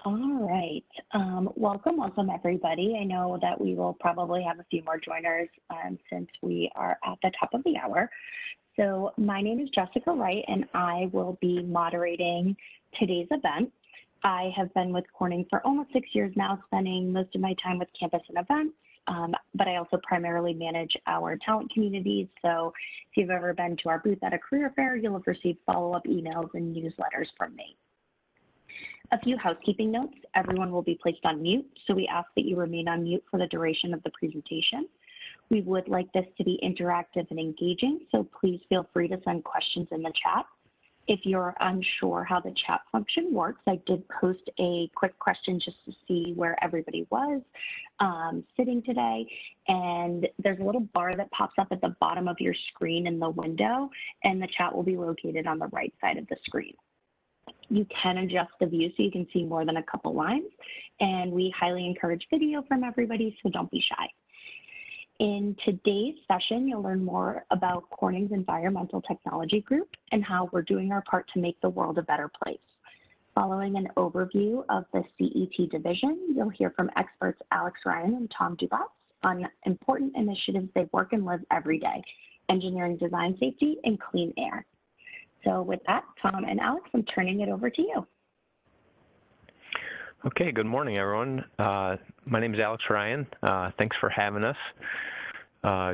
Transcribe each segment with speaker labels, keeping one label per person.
Speaker 1: All right. Welcome everybody. I know that we will probably have a few more joiners since we are at the top of the hour. So my name is Jessica Wright, and I will be moderating today's event. I have been with Corning for almost 6 years now, spending most of my time with campus and events, but I also primarily manage our talent communities. So if you've ever been to our booth at a career fair, you'll have received follow-up emails and newsletters from me. A few housekeeping notes. Everyone will be placed on mute, so we ask that you remain on mute for the duration of the presentation. We would like this to be interactive and engaging, so please feel free to send questions in the chat. If you're unsure how the chat function works, I did post a quick question just to see where everybody was sitting today. And there's a little bar that pops up at the bottom of your screen in the window, and the chat will be located on the right side of the screen. You can adjust the view so you can see more than a couple lines, and we highly encourage video from everybody, so don't be shy. In today's session, you'll learn more about Corning's Environmental Technology Group and how we're doing our part to make the world a better place. Following an overview of the CET division, you'll hear from experts Alex Ryan and Tom Dubatz on important initiatives they work and live every day: engineering design safety and clean air. So with that, Tom and Alex, I'm turning it over to you.
Speaker 2: Okay, good morning, everyone. My name is Alex Ryan. Thanks for having us.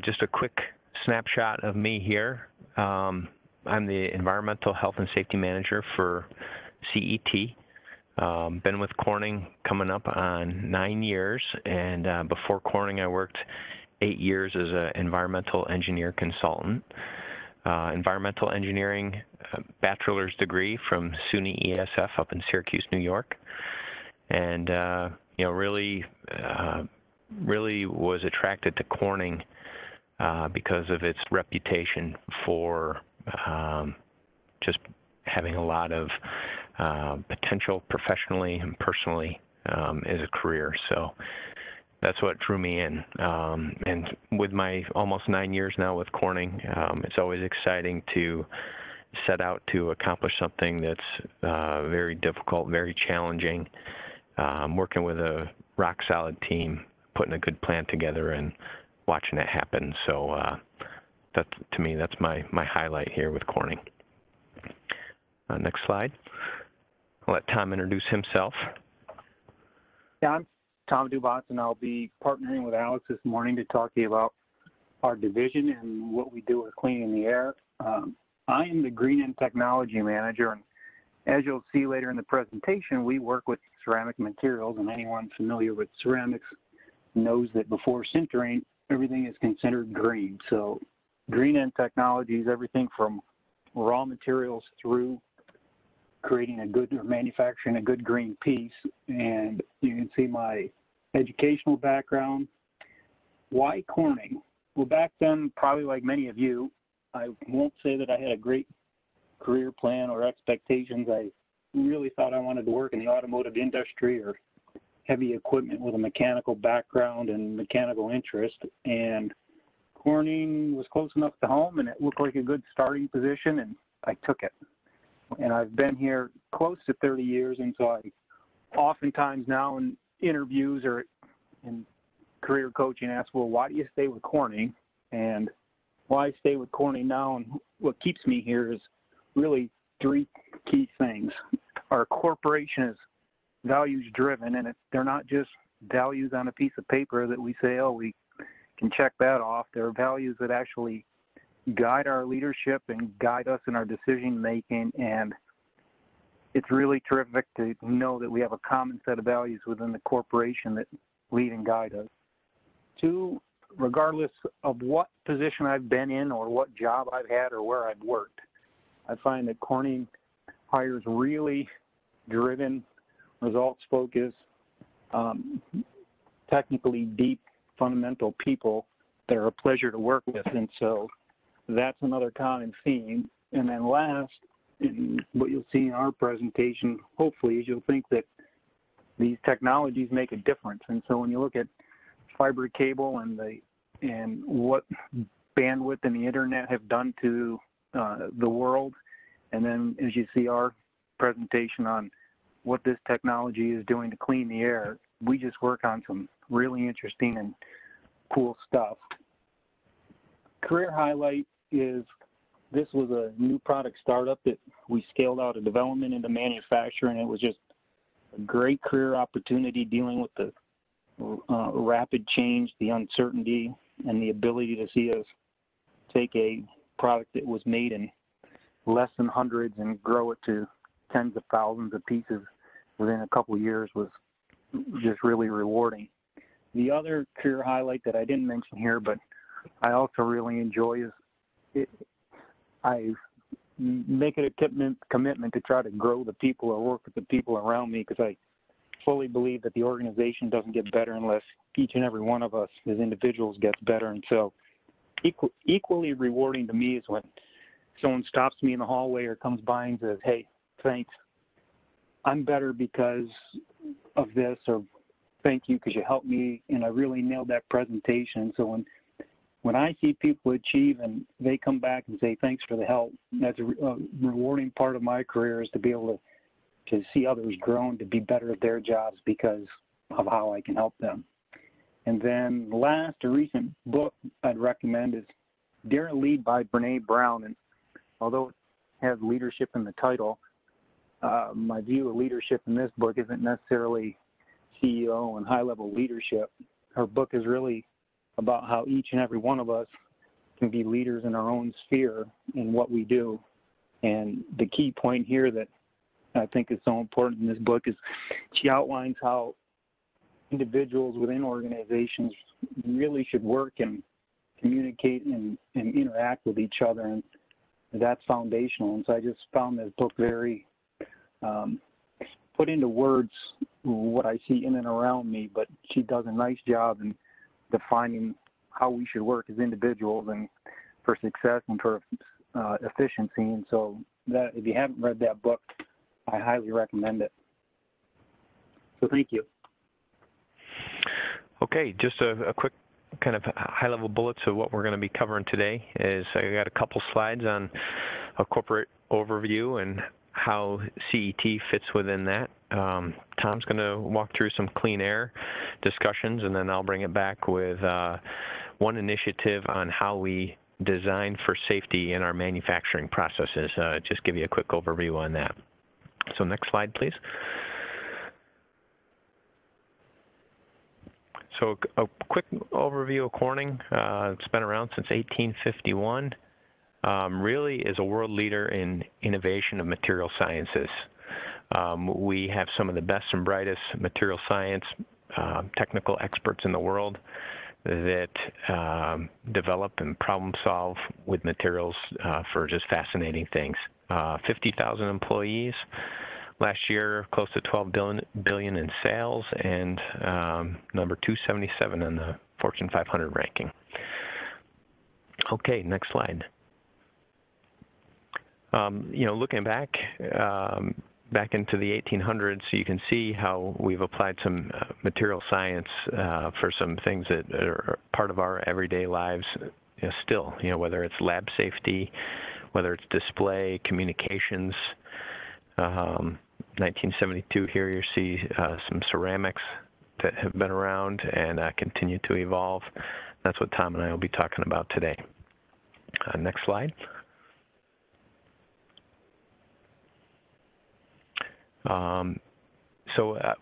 Speaker 2: Just a quick snapshot of me here. I'm the Environmental Health and Safety Manager for CET. Been with Corning coming up on 9 years, and before Corning, I worked 8 years as an environmental engineer consultant. Environmental engineering bachelor's degree from SUNY ESF up in Syracuse, New York. And, really was attracted to Corning because of its reputation for just having a lot of potential professionally and personally as a career. So that's what drew me in. And with my almost 9 years now with Corning, it's always exciting to set out to accomplish something that's very difficult, very challenging. Working with a rock-solid team, putting a good plan together and watching it happen. So to me, that's my highlight here with Corning. Next slide. I'll let Tom introduce himself.
Speaker 3: Yeah, I'm Tom Dubatz, and I'll be partnering with Alex this morning to talk to you about our division and what we do with cleaning the air. I am the Green End Technology Manager, and as you'll see later in the presentation, we work with ceramic materials, and anyone familiar with ceramics knows that before sintering, everything is considered green. So Green End Technology is everything from raw materials through creating a good or manufacturing a good green piece. And you can see my educational background. Why Corning? Well, back then, probably like many of you, I won't say that I had a great career plan or expectations. I really thought I wanted to work in the automotive industry or heavy equipment with a mechanical background and mechanical interest. And Corning was close enough to home, and it looked like a good starting position, and I took it. And I've been here close to 30 years, and so I oftentimes now in interviews or in career coaching ask, well, why do you stay with Corning? And why I stay with Corning now and what keeps me here is really three key things. Our corporation is values driven, and they're not just values on a piece of paper that we say, oh, we can check that off. They're values that actually guide our leadership and guide us in our decision making, and it's really terrific to know that we have a common set of values within the corporation that lead and guide us. Two, regardless of what position I've been in or what job I've had or where I've worked, I find that Corning hires really driven, results-focused, technically deep, fundamental people that are a pleasure to work with. And so that's another common theme. And then last, and what you'll see in our presentation, hopefully, is you'll think that these technologies make a difference. And so when you look at fiber cable and what bandwidth and the internet have done to the world, and then as you see our presentation on what this technology is doing to clean the air. We just work on some really interesting and cool stuff. Career highlight is this was a new product startup that we scaled out of development into manufacturing. It was just a great career opportunity dealing with the rapid change, the uncertainty, and the ability to see us take a product that was made in less than hundreds and grow it to tens of thousands of pieces within a couple of years was just really rewarding. The other career highlight that I didn't mention here, but I also really enjoy is I make it a commitment to try to grow the people or work with the people around me, because I fully believe that the organization doesn't get better unless each and every one of us as individuals gets better. And so equally rewarding to me is when someone stops me in the hallway or comes by and says, "Hey, thanks. I'm better because of this," or "Thank you because you helped me and I really nailed that presentation." So when I see people achieve and they come back and say, "Thanks for the help," that's a rewarding part of my career, is to be able to see others grow and to be better at their jobs because of how I can help them. And then last, a recent book I'd recommend is Dare to Lead by Brene Brown. And although it has leadership in the title, my view of leadership in this book isn't necessarily CEO and high-level leadership. Her book is really about how each and every one of us can be leaders in our own sphere in what we do. And the key point here that I think is so important in this book is she outlines how individuals within organizations really should work and communicate and interact with each other, and that's foundational. And so I just found this book very put into words what I see in and around me, but she does a nice job in defining how we should work as individuals and for success and for efficiency. And so that, if you haven't read that book, I highly recommend it. So thank you.
Speaker 2: Okay, just a quick kind of high-level bullets of what we're going to be covering today is I got a couple slides on a corporate overview and how CET fits within that. Tom's going to walk through some clean air discussions, and then I'll bring it back with one initiative on how we design for safety in our manufacturing processes. Just give you a quick overview on that. So next slide, please. So a quick overview of Corning. It's been around since 1851. Really is a world leader in innovation of material sciences. We have some of the best and brightest material science technical experts in the world that develop and problem solve with materials for just fascinating things. 50,000 employees. Last year, close to $12 billion in sales, and number 277 on the Fortune 500 ranking. Okay, next slide. You know, looking back into the 1800s, you can see how we've applied some material science for some things that are part of our everyday lives. Still, you know, whether it's lab safety, whether it's display, communications. 1972 here you see some ceramics that have been around and continue to evolve. That's what Tom and I will be talking about today. Next slide.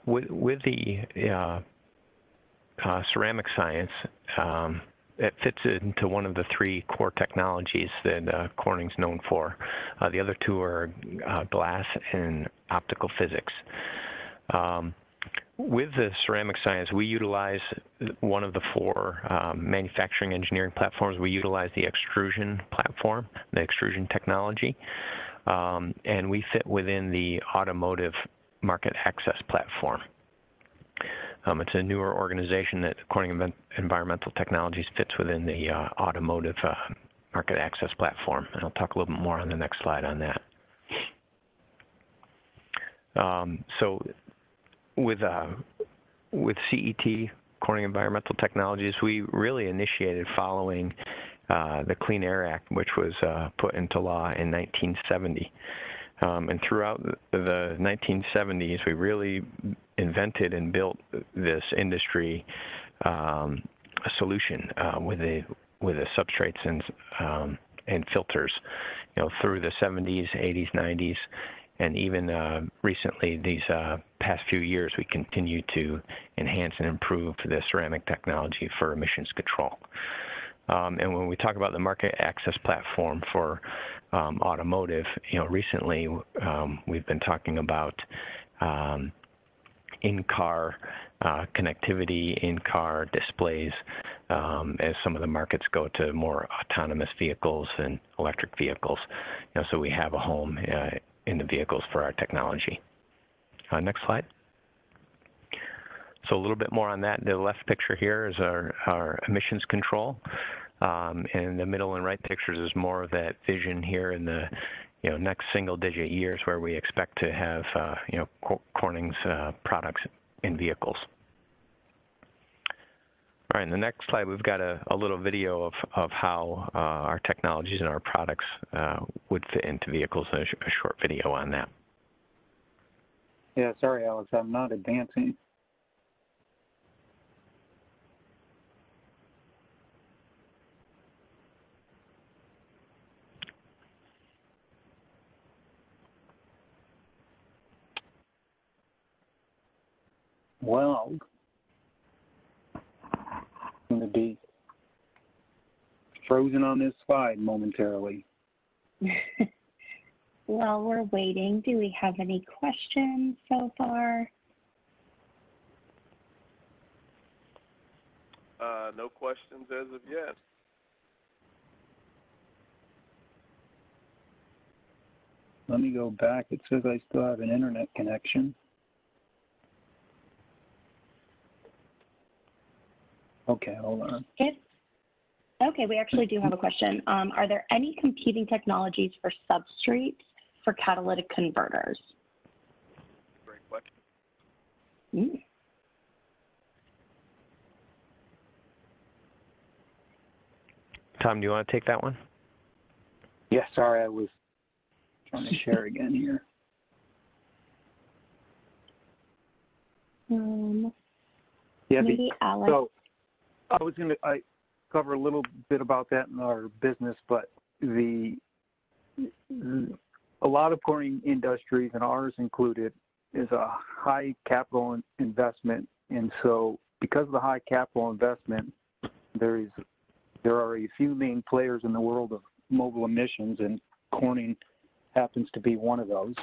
Speaker 2: With the ceramic science, it fits into one of the three core technologies that Corning's known for. The other two are glass and optical physics. With the ceramic science, we utilize one of the four manufacturing engineering platforms. We utilize the extrusion platform, the extrusion technology, and we fit within the automotive market access platform. It's a newer organization that Corning Environmental Technologies fits within the automotive market access platform. And I'll talk a little bit more on the next slide on that. So with CET, Corning Environmental Technologies, we really initiated following the Clean Air Act, which was put into law in 1970. And throughout the 1970s, we really invented and built this industry solution with the substrates and filters, through the 70s, 80s, 90s, and even recently, these past few years, we continue to enhance and improve the ceramic technology for emissions control. And when we talk about the market access platform for automotive, recently we've been talking about in-car connectivity, in-car displays, as some of the markets go to more autonomous vehicles and electric vehicles. So we have a home in the vehicles for our technology. Next slide. So a little bit more on that. The left picture here is our emissions control. And the middle and right pictures is more of that vision here in the next single-digit years where we expect to have Corning's products in vehicles. All right, in the next slide, we've got a little video of how our technologies and our products would fit into vehicles, a short video on that.
Speaker 3: Yeah, sorry, Alex, I'm not advancing. Well, I'm going to be frozen on this slide momentarily.
Speaker 1: While we're waiting, do we have any questions so far?
Speaker 4: No questions as of yet.
Speaker 3: Let me go back. It says I still have an internet connection. Okay, hold on.
Speaker 1: Okay, we actually do have a question. Are there any competing technologies for substrates for catalytic converters?
Speaker 4: Great question.
Speaker 1: Mm.
Speaker 2: Tom, do you want to take that one?
Speaker 3: Yeah, sorry, I was trying to share again here. Yeah,
Speaker 1: maybe Alex.
Speaker 3: So I cover a little bit about that in our business, but a lot of Corning industries, and ours included, is a high capital investment, and so because of the high capital investment, there are a few main players in the world of mobile emissions, and Corning happens to be one of those.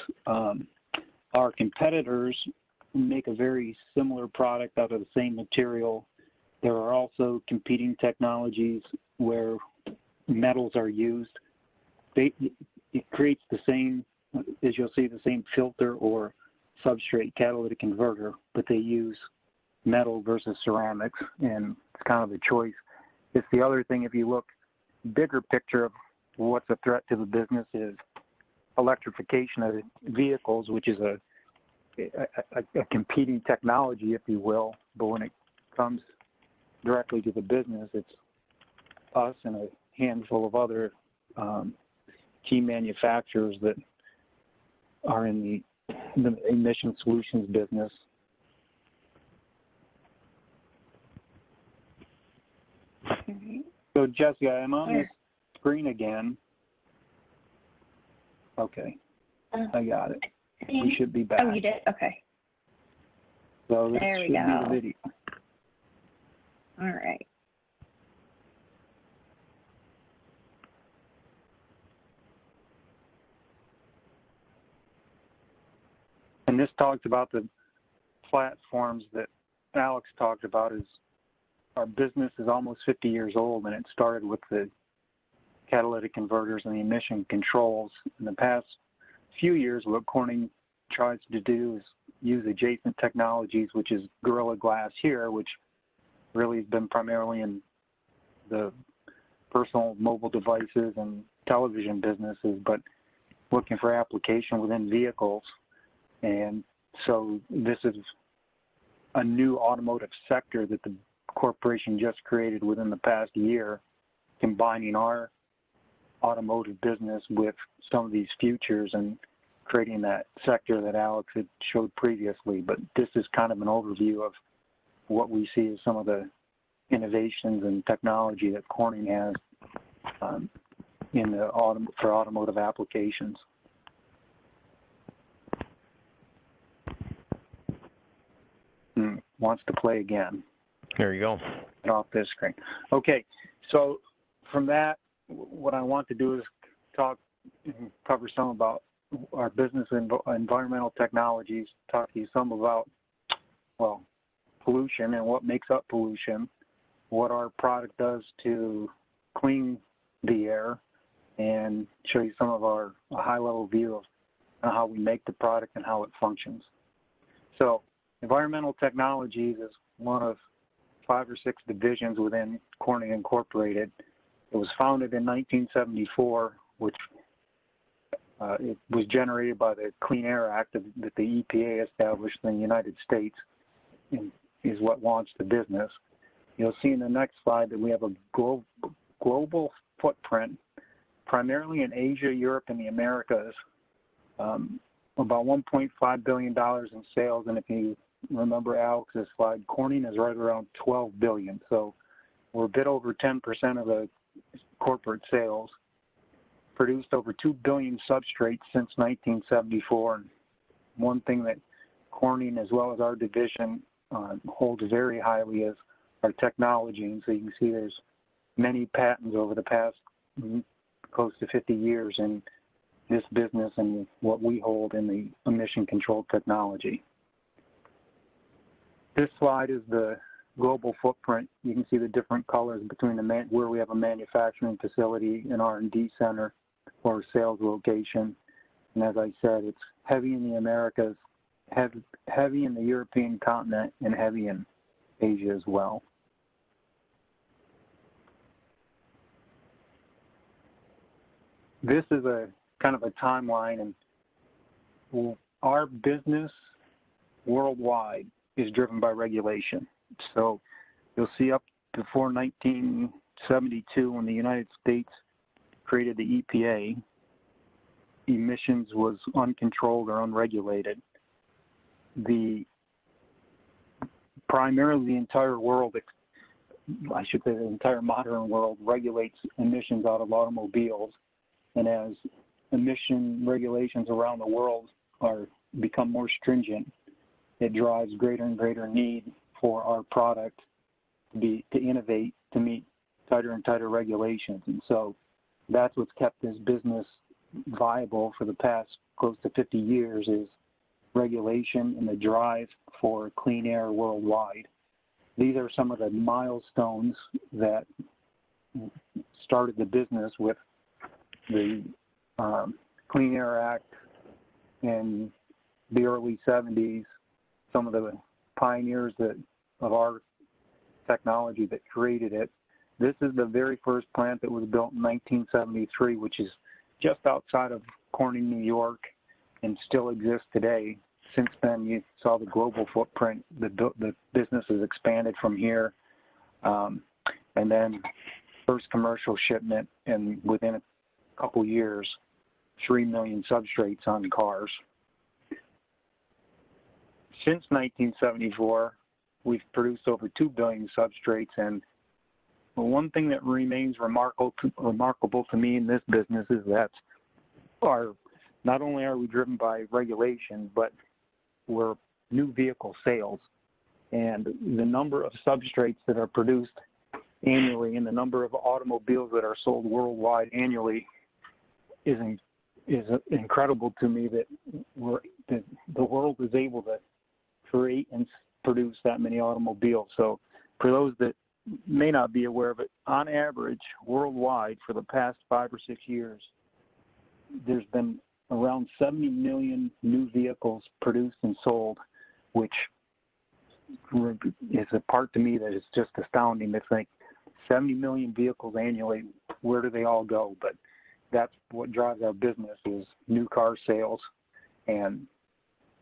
Speaker 3: Our competitors make a very similar product out of the same material. There are also competing technologies where metals are used. It creates the same, as you'll see, the same filter or substrate catalytic converter, but they use metal versus ceramics, and it's kind of a choice. It's the other thing, if you look bigger picture of what's a threat to the business, is electrification of vehicles, which is a competing technology, if you will, but when it comes directly to the business, it's us and a handful of other key manufacturers that are in the emission solutions business. So Jessica, I'm on this screen again. Okay, I got it. We should be back.
Speaker 1: Oh, you did? Okay.
Speaker 3: So this
Speaker 1: there we
Speaker 3: should
Speaker 1: go.
Speaker 3: be the video.
Speaker 1: All right.
Speaker 3: And this talks about the platforms that Alex talked about. Is our business is almost 50 years old, and it started with the catalytic converters and the emission controls. In the past few years, what Corning tries to do is use adjacent technologies, which is Gorilla Glass here, which really has been primarily in the personal mobile devices and television businesses, but looking for application within vehicles. And so this is a new automotive sector that the corporation just created within the past year, combining our automotive business with some of these futures. And creating that sector that Alex had showed previously. But this is kind of an overview of what we see as some of the innovations and technology that Corning has for automotive applications. Wants to play again.
Speaker 2: There you go.
Speaker 3: Get off this screen. Okay, so from that, what I want to do is cover some about our business and environmental technologies, talk to you some about, well, pollution and what makes up pollution, what our product does to clean the air, and show you some of a high-level view of how we make the product and how it functions. So environmental technologies is one of 5 or 6 divisions within Corning Incorporated. It was founded in 1974, which it was generated by the Clean Air Act that the EPA established in the United States, and is what launched the business. You'll see in the next slide that we have a global footprint, primarily in Asia, Europe, and the Americas, about $1.5 billion in sales, and if you remember Alex's slide, Corning is right around $12 billion, so we're a bit over 10% of the corporate sales. Produced over 2 billion substrates since 1974. And one thing that Corning, as well as our division, holds very highly is our technology. And so you can see there's many patents over the past close to 50 years in this business and what we hold in the emission control technology. This slide is the global footprint. You can see the different colors between where we have a manufacturing facility, an R&D center, or sales location. And as I said, it's heavy in the Americas, heavy in the European continent, and heavy in Asia as well. This is a kind of a timeline, and our business worldwide is driven by regulation. So you'll see up before 1972, when the United States created the EPA, emissions was uncontrolled or unregulated. Primarily the entire world, I should say the entire modern world, regulates emissions out of automobiles. And as emission regulations around the world become more stringent, it drives greater and greater need for our product to innovate to meet tighter and tighter regulations. And so that's what's kept this business viable for the past close to 50 years is regulation and the drive for clean air worldwide. These are some of the milestones that started the business with the Clean Air Act in the early 70s, some of the pioneers of our technology that created it. This is the very first plant that was built in 1973, which is just outside of Corning, New York, and still exists today. Since then, you saw the global footprint. The business has expanded from here. And then first commercial shipment, and within a couple years, 3 million substrates on cars. Since 1974, we've produced over 2 billion substrates, and one thing that remains remarkable to me in this business is that not only are we driven by regulation, but we're new vehicle sales. And the number of substrates that are produced annually and the number of automobiles that are sold worldwide annually is incredible to me, that the world is able to create and produce that many automobiles. So for those that may not be aware of it, on average, worldwide, for the past 5 or 6 years, there's been around 70 million new vehicles produced and sold, which is a part to me that is just astounding. It's like 70 million vehicles annually. Where do they all go? But that's what drives our business, is new car sales. And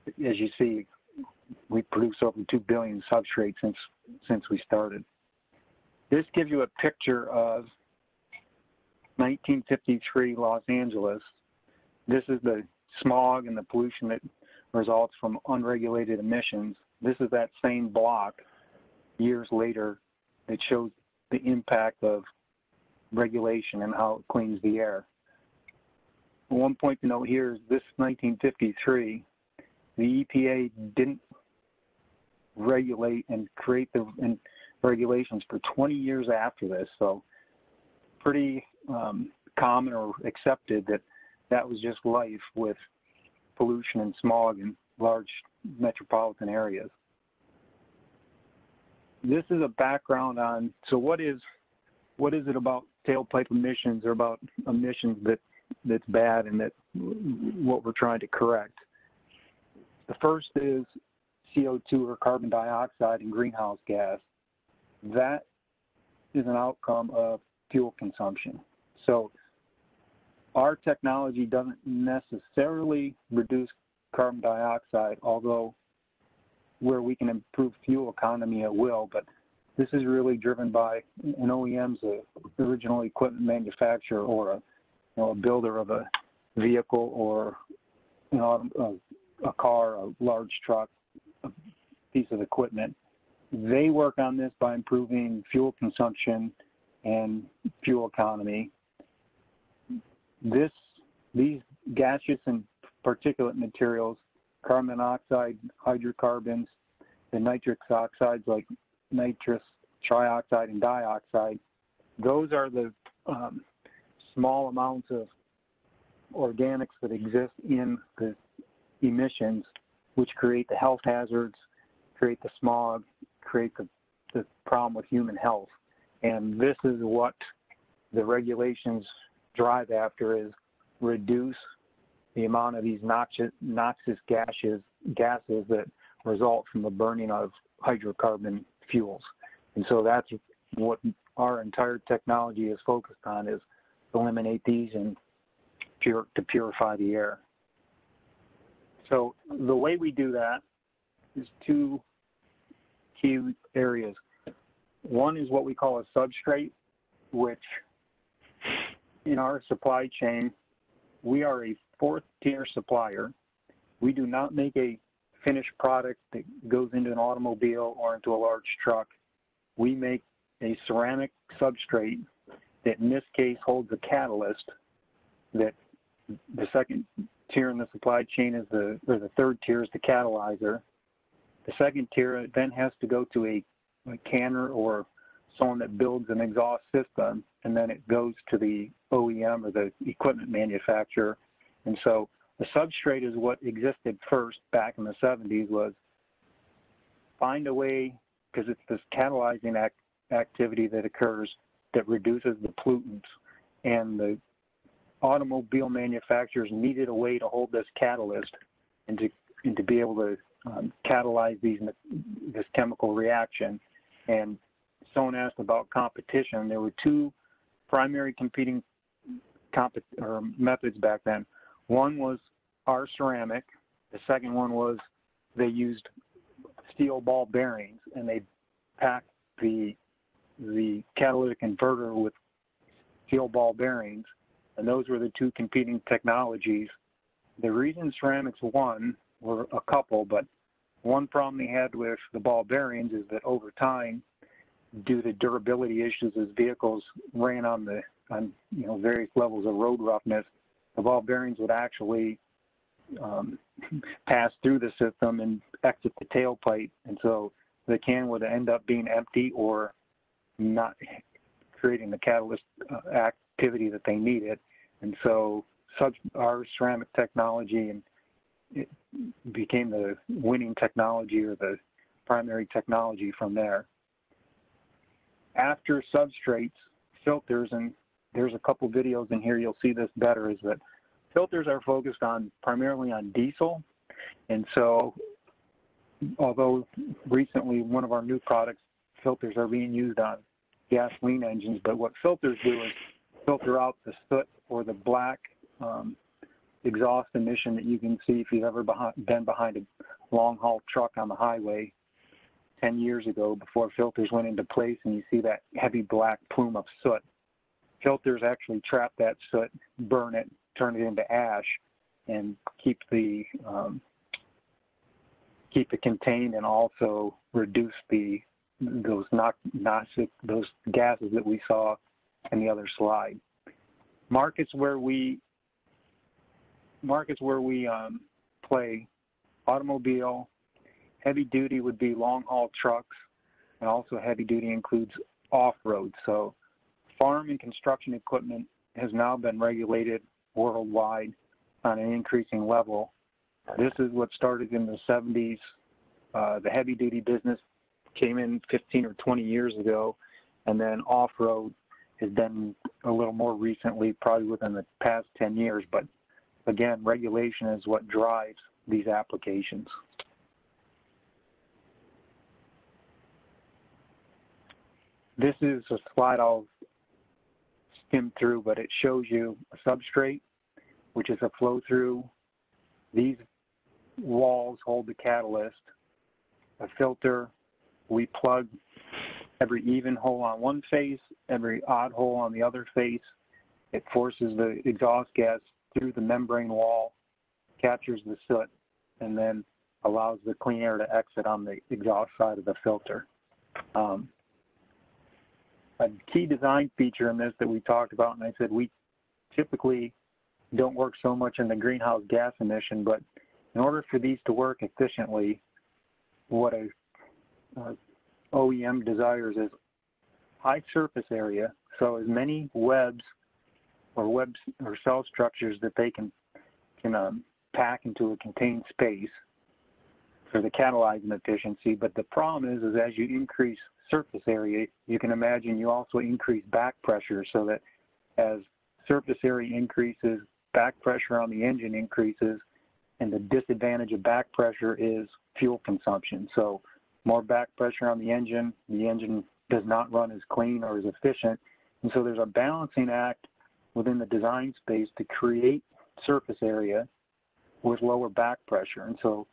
Speaker 3: as you see, we produce over 2 billion substrates since we started. This gives you a picture of 1953 Los Angeles. This is the smog and the pollution that results from unregulated emissions. This is that same block years later that shows the impact of regulation and how it cleans the air. One point to note here is this 1953, the EPA didn't regulate and create the regulations for 20 years after this, so pretty common or accepted that that was just life with pollution and smog in large metropolitan areas. This is a background on, so what is it about tailpipe emissions or about emissions that's bad and that what we're trying to correct? The first is CO2 or carbon dioxide and greenhouse gas. That is an outcome of fuel consumption. So our technology doesn't necessarily reduce carbon dioxide, although where we can improve fuel economy it will, but this is really driven by an OEM's original equipment manufacturer or a builder of a vehicle or a car, a large truck, a piece of equipment. They work on this by improving fuel consumption and fuel economy. These gaseous and particulate materials, carbon monoxide, hydrocarbons, the nitrous oxides like nitrous, trioxide, and dioxide, those are the small amounts of organics that exist in the emissions, which create the health hazards, create the smog, create the problem with human health. And this is what the regulations drive after, is reduce the amount of these noxious gases that result from the burning of hydrocarbon fuels. And so that's what our entire technology is focused on, is eliminate these and to purify the air. So the way we do that is two key areas. One is what we call a substrate, which in our supply chain, we are a fourth-tier supplier. We do not make a finished product that goes into an automobile or into a large truck. We make a ceramic substrate that in this case holds a catalyst that the second tier in the supply chain is the third tier is the catalyzer. The second tier then has to go to a canner or someone that builds an exhaust system, and then it goes to the OEM or the equipment manufacturer. And so the substrate is what existed first back in the 70s, was find a way, because it's this catalyzing activity that occurs that reduces the pollutants, and the automobile manufacturers needed a way to hold this catalyst and to be able to catalyze this chemical reaction. And someone asked about competition. There were two primary competing methods back then. One was our ceramic. The second one was they used steel ball bearings, and they packed the catalytic converter with steel ball bearings, and those were the two competing technologies. The reason ceramics won were a couple, but one problem they had with the ball bearings is that over time, due to durability issues as vehicles ran on various levels of road roughness, the ball bearings would actually pass through the system and exit the tailpipe, and so the can would end up being empty or not creating the catalyst activity that they needed. And so our ceramic technology, and it became the winning technology or the primary technology from there. After substrates, filters, and there's a couple videos in here you'll see this better, is that filters are focused primarily on diesel. And so although recently one of our new products, filters are being used on gasoline engines, but what filters do is filter out the soot or the black exhaust emission that you can see if you've ever been behind a long-haul truck on the highway 10 years ago before filters went into place, and you see that heavy black plume of soot. Filters actually trap that soot, burn it, turn it into ash, and keep it contained, and also reduce those gases that we saw in the other slide. Markets where we play: automobile, heavy duty would be long haul trucks, and also heavy duty includes off-road. So farm and construction equipment has now been regulated worldwide on an increasing level. This is what started in the 70s. The heavy duty business came in 15 or 20 years ago, and then off-road has been a little more recently, probably within the past 10 years. But again, regulation is what drives these applications. This is a slide I'll skim through, but it shows you a substrate, which is a flow-through. These walls hold the catalyst. A filter, we plug every even hole on one face, every odd hole on the other face. It forces the exhaust gas through the membrane wall, captures the soot, and then allows the clean air to exit on the exhaust side of the filter. A key design feature in this that we talked about, and I said we typically don't work so much in the greenhouse gas emission, but in order for these to work efficiently, what a OEM desires is high surface area, so as many webs or cell structures that they can pack into a contained space for the catalyzing efficiency. But the problem is as you increase surface area, you can imagine you also increase back pressure, so that as surface area increases, back pressure on the engine increases, and the disadvantage of back pressure is fuel consumption. So more back pressure on the engine does not run as clean or as efficient. And so there's a balancing act within the design space to create surface area with lower back pressure. And so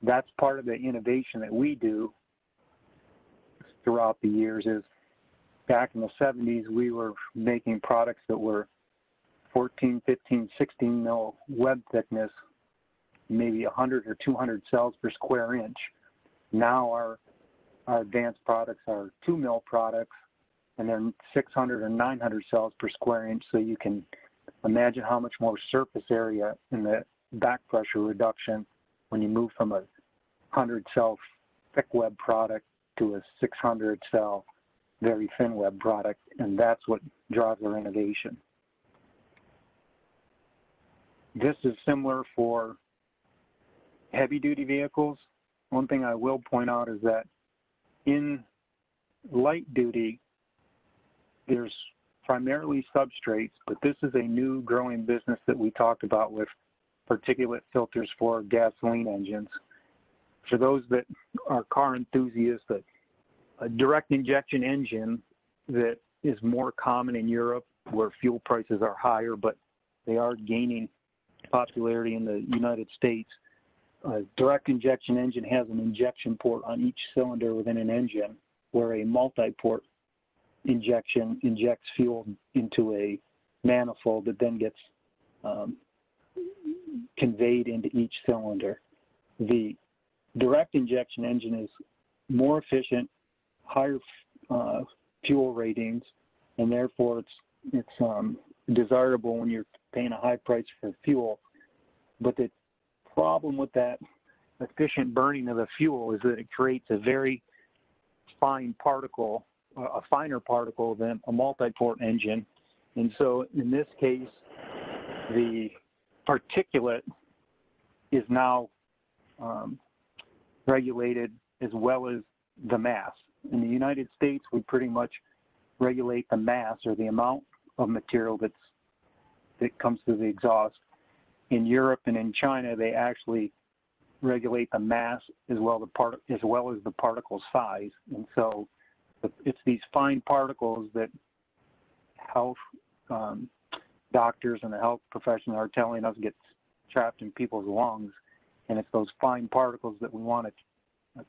Speaker 3: that's part of the innovation that we do throughout the years. Is back in the 70s, we were making products that were 14, 15, 16 mil web thickness, maybe 100 or 200 cells per square inch. Now our advanced products are 2 mil products, and they're 600 or 900 cells per square inch. So you can imagine how much more surface area in the back pressure reduction when you move from a 100 cell thick web product to a 600 cell very thin web product, and that's what drives our innovation. This is similar for heavy duty vehicles. One thing I will point out is that in light duty, there's primarily substrates, but this is a new growing business that we talked about with particulate filters for gasoline engines. For those that are car enthusiasts, a direct injection engine that is more common in Europe, where fuel prices are higher, but they are gaining popularity in the United States. A direct injection engine has an injection port on each cylinder within an engine, where a multi-port injection injects fuel into a manifold that then gets conveyed into each cylinder. The direct injection engine is more efficient, higher fuel ratings, and therefore it's desirable when you're paying a high price for fuel. But the problem with that efficient burning of the fuel is that it creates a very fine particle, a finer particle than a multi-port engine. And so in this case, the particulate is now regulated as well as the mass. In the United States, we pretty much regulate the mass, or the amount of material that comes through the exhaust. In Europe and in China, they actually regulate the mass as well as the particle size. And so it's these fine particles that health doctors and the health professionals are telling us get trapped in people's lungs, and it's those fine particles that we want to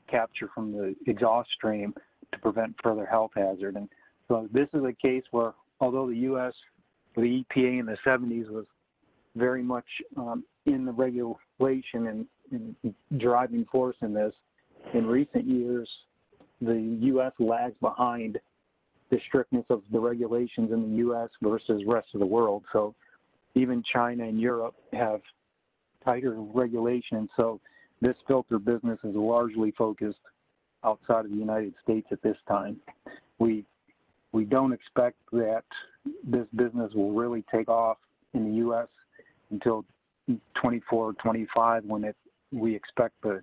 Speaker 3: capture from the exhaust stream to prevent further health hazard. And so this is a case where, although the U.S., the EPA in the 70s was very much in the regulation and driving force in this. In recent years, the U.S. lags behind the strictness of the regulations in the U.S. versus rest of the world. So even China and Europe have tighter regulations. So this filter business is largely focused outside of the United States at this time. We don't expect that this business will really take off in the U.S. until 24, 25, when we expect the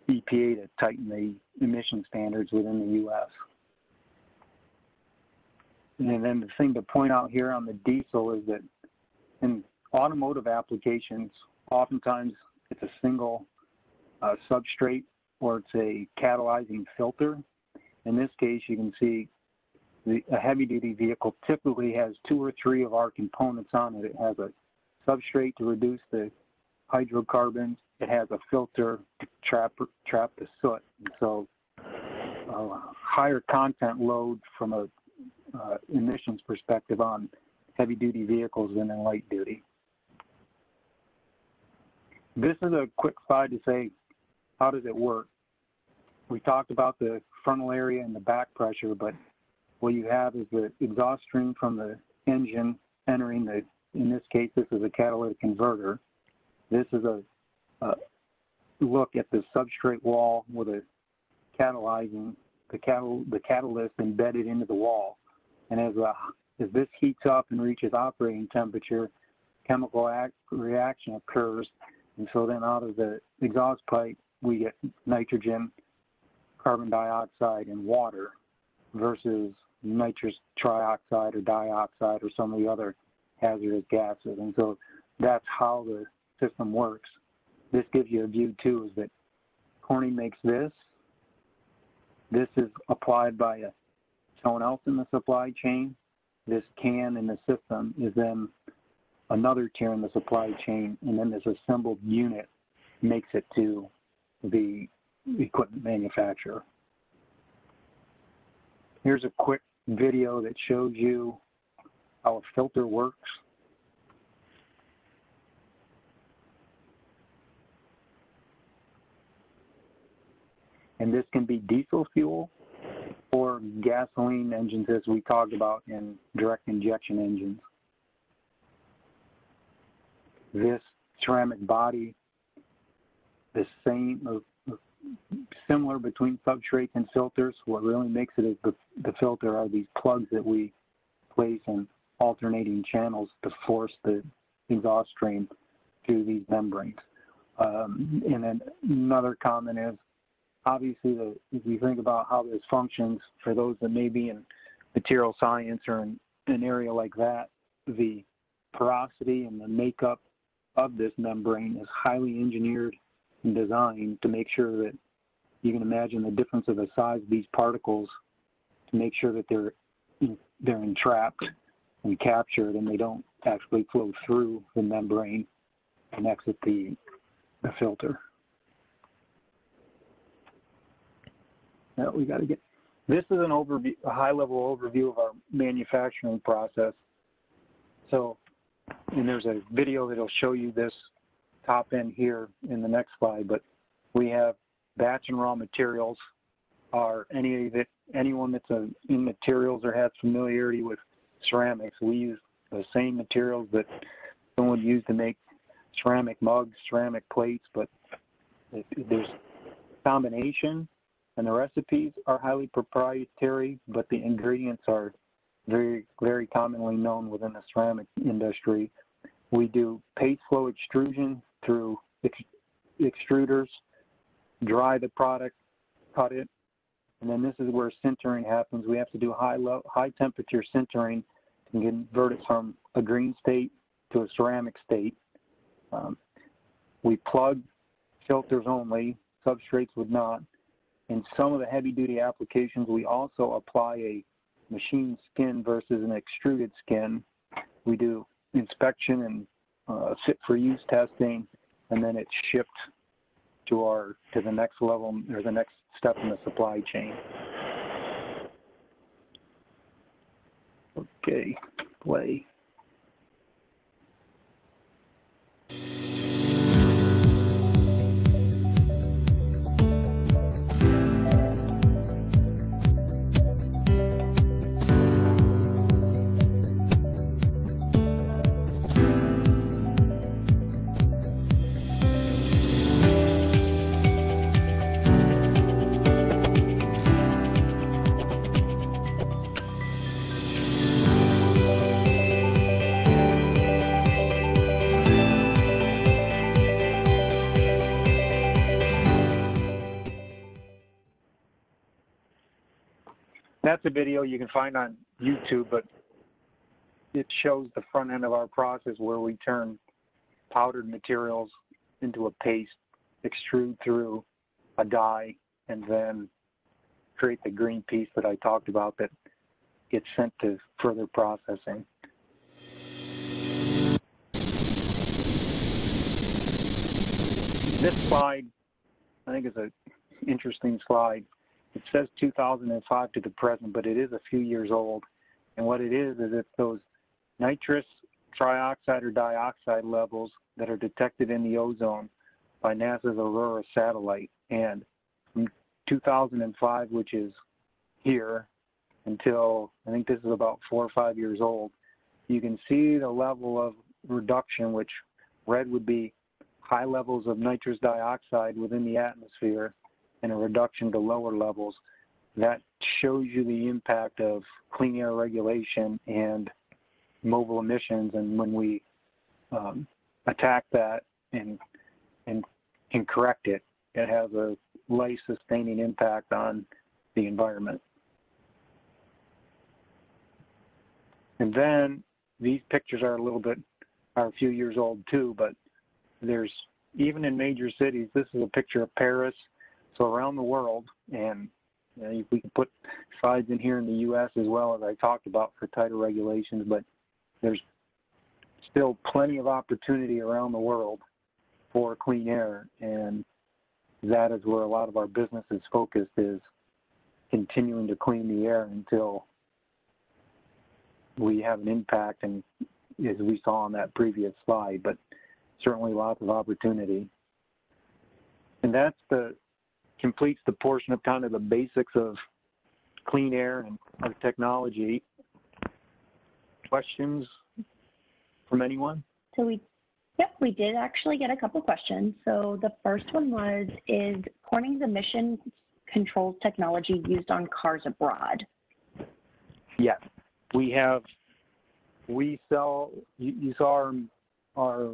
Speaker 3: EPA to tighten the emission standards within the U.S. And then the thing to point out here on the diesel is that in automotive applications, oftentimes it's a single substrate or it's a catalyzing filter. In this case, you can see a heavy-duty vehicle typically has 2 or 3 of our components on it. It has a substrate to reduce the hydrocarbons. It has a filter to trap the soot. And so a higher content load from a emissions perspective on heavy-duty vehicles than in light-duty. This is a quick slide to say, how does it work? We talked about the frontal area and the back pressure, but what you have is the exhaust stream from the engine entering the, in this case, this is a catalytic converter. This is a look at the substrate wall with a catalyzing, the catalyst embedded into the wall. And as this heats up and reaches operating temperature, chemical reaction occurs. And so then out of the exhaust pipe, we get nitrogen, carbon dioxide, and water versus nitrous trioxide or dioxide or some of the other hazardous gases. And so that's how the system works. This gives you a view too, is that Corning makes this. This is applied by someone else in the supply chain. This can in the system is then another tier in the supply chain, and then this assembled unit makes it to the equipment manufacturer. Here's a quick video that shows you how a filter works. And this can be diesel fuel or gasoline engines, as we talked about in direct injection engines. This ceramic body, the same, similar between substrates and filters. What really makes it is the filter are these plugs that we place in alternating channels to force the exhaust stream through these membranes. And then another comment is, obviously, if you think about how this functions, for those that may be in material science or in an area like that, the porosity and the makeup of this membrane is highly engineered and designed to make sure that you can imagine the difference of the size of these particles to make sure that they're entrapped and captured and they don't actually flow through the membrane and exit the filter. Now we got to get, this is an overview, a high-level overview of our manufacturing process. So, and there's a video that'll show you this top end here in the next slide, but we have batch and raw materials. Are anyone that's in materials or has familiarity with ceramics, we use the same materials that someone would use to make ceramic mugs, ceramic plates, but there's combination. And the recipes are highly proprietary, but the ingredients are very, very commonly known within the ceramic industry. We do paste flow extrusion through extruders, dry the product, cut it, and then this is where sintering happens. We have to do high temperature sintering to convert it from a green state to a ceramic state. We plug filters only, substrates would not. In some of the heavy-duty applications, we also apply a machine skin versus an extruded skin. We do inspection and fit-for-use testing, and then it's shipped to the next level or the next step in the supply chain. Okay, play. that's a video you can find on YouTube, but it shows the front end of our process where we turn powdered materials into a paste, extrude through a die, and then create the green piece that I talked about that gets sent to further processing. This slide, I think, is an interesting slide. It says 2005 to the present, but it is a few years old. And what it is it's those nitrous trioxide or dioxide levels that are detected in the ozone by NASA's Aurora satellite. And from 2005, which is here, until I think this is about 4 or 5 years old, you can see the level of reduction, which red would be high levels of nitrous dioxide within the atmosphere and a reduction to lower levels. That shows you the impact of clean air regulation and mobile emissions. And when we attack that and correct it, it has a life-sustaining impact on the environment. And then these pictures are a few years old too, but there's, even in major cities, this is a picture of Paris. So around the world, and we can put slides in here in the U.S. as well, as I talked about, for tighter regulations, but there's still plenty of opportunity around the world for clean air, and that is where a lot of our business is focused, is continuing to clean the air until we have an impact, and as we saw on that previous slide, but certainly lots of opportunity. And that's completes the portion of kind of the basics of clean air and our technology. Questions from anyone?
Speaker 1: So we did actually get a couple questions. So the first one was, is Corning's emission controls technology used on cars abroad?
Speaker 3: Yes. We sell, you saw our